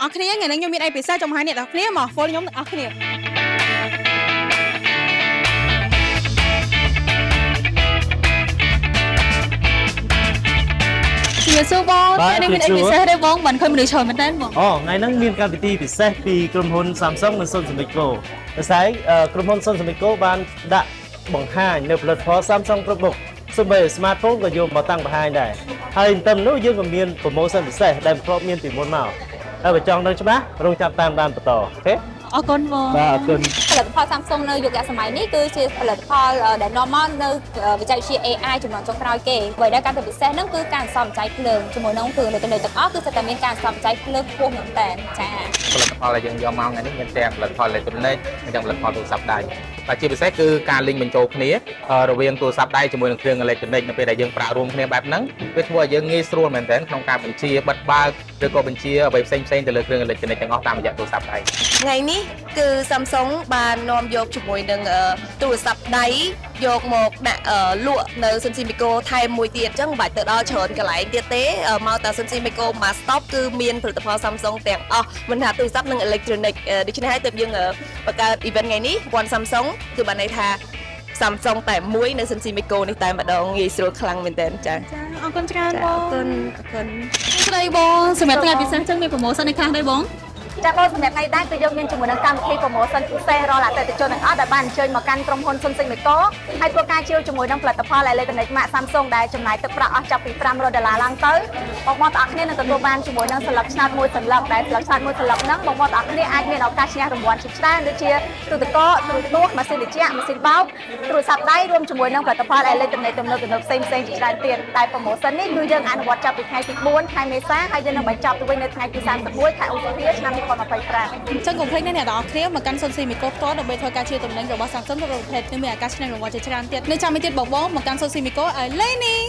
ទាំងអស់គ្នាថ្ងៃនេះខ្ញុំមានអីពិសេសចង់បង្ហាញអ្នកទាំងអស់គ្នាមក follow ខ្ញុំទាំងអស់គ្នាជំរាបសួរបងថ្ងៃនេះមានអីពិសេសទេបងមិនឃើញមនុស្សច្រើនមែនទេបងអូថ្ងៃហ្នឹងមានកម្មវិធីពិសេសពីក្រុមហ៊ុន Samsung និង Sonic Co ដោយសារក្រុមហ៊ុន Sonic Co បានដាក់បង្ហាញនៅផលិតផល Samsung គ្រប់មុខសូម្បី smartphone ក៏យកមកតាំងបង្ហាញដែរហើយទៅនោះយើងក៏មាន promotion ពិសេសដែលធ្លាប់មានពីមុនមកហើយបើចង់ដឹងច្បាស់រងចាំតាមដានបន្តអូខេអរគុណបងបាទអរគុណផលិតផល Samsung នៅយុគសម័យនេះគឺជាផលិតផលដែលនាំមកនៅបច្ចេកវិទ្យា AI ចំនួនចុងក្រោយគេអ្វីដែលកាន់តែពិសេសហ្នឹងគឺការសន្សំបច្ច័យភ្លើងជាមួយនឹងគ្រឿងelektronikទាំងអស់គឺសុទ្ធតែមានការសន្សំបច្ច័យភ្លើងខ្ពស់មែនតើចា៎ផលិតផលដែលយើងយកមកថ្ងៃនេះមានទាំងផលិតផល elektronik និងទាំងផលិតផលទូរស័ព្ទដៃតែជាពិសេសគឺការលីងបញ្ចូលគ្នារវាងទូរស័ព្ទដៃជាមួយនឹងគ្រឿង elektronik នៅពេលដែលយើងប្រើរួមគ្នាបែបហ្នឹងវាធ្វើឲ្យយើងងាយស្រួលមែនតើក្នុងការបញ្ជាបិទបើកឬក៏បញ្ជាអ្វីផ្សេងៗទៅលើគ្រឿង elektronik ទាំងអស់តាមរយៈទូរស័ព្ទដៃថ្ងៃនេះគឺ Samsung បាននាំយកជាមួយនឹងទូរស័ព្ទដៃយកមកដាក់លក់នៅ Sensimico ថែមមួយទៀតអញ្ចឹងមិនបាច់ទៅដល់ច្រើនកន្លែងទៀតទេមកតែ Sensimico មក stop គឺមានផលិតផល Samsung ទាំងអស់មិនថាទូរស័ព្ទនិង electronic ដូច្នេះហើយទើបយើងបង្កើត event ថ្ងៃនេះ One Samsung គឺបានន័យថា Samsung តែមួយនៅ Sensimico នេះតែម្ដងងាយស្រួលខ្លាំងមែនទែនចា៎អរគុណច្រើនបងអរគុណស្ដីបងសម្រាប់ថ្ងៃពិសេសចឹងមាន promotion ឯខ្លះដែរបងចាបងសម្រាប់ថ្ងៃដែរគឺយើងមានជាមួយនឹងកម្មវិធី promotion ពិសេសរាល់អតិថិជនទាំងអស់ដែលបានអញ្ជើញមកកាន់ក្រុមហ៊ុន Sonic Co ហើយធ្វើការជឿជាមួយនឹងផលិតផល electronic ម៉ាក Samsung ដែលចំណាយទឹកប្រាក់អស់ចាប់ពី$500ឡើងទៅបងប្អូនទាំងអស់គ្នានឹងទទួលបានជាមួយនឹងស្លឹកឆ្នោតមួយសន្លឹកដែលស្លឹកឆ្នោតមួយសន្លឹកហ្នឹងបងប្អូនទាំងអស់គ្នាអាចមានឱកាសឈ្នះរង្វាន់ជាច្រើនដូចជាទូទឹកកកទូរទស្សន៍ម៉ាស៊ីនត្រជាក់ម៉ាស៊ីនបោកទូរស័ព្ទដៃរួមជាមួយនឹងផលិតផល electronic ទំនើបៗផ្សេងៗជាច្រើនទៀតតែ promotion នេះគឺយើងអនុវត្តចាប់ពីថ្ងៃទី4ខែមេសាហើយយើងនឹងបញ្ចប់ទៅវិញនៅថ្ងៃទី31ខែឧសភាឆ្នាំ2025ចឹងកុំភ្លេចអ្នកទាំងអស់គ្នាមកកាន់ Sonic Co ផ្ទាល់ដើម្បីធ្វើការជាតំណែងរបស់ Samsung របស់ប្រភេទនេះមានឱកាសឈ្នះរង្វាន់ជាច្រើនទៀតនៅចាំមួយទៀតបងមកកាន់ Sonic Co ឲ្យលេងនេះ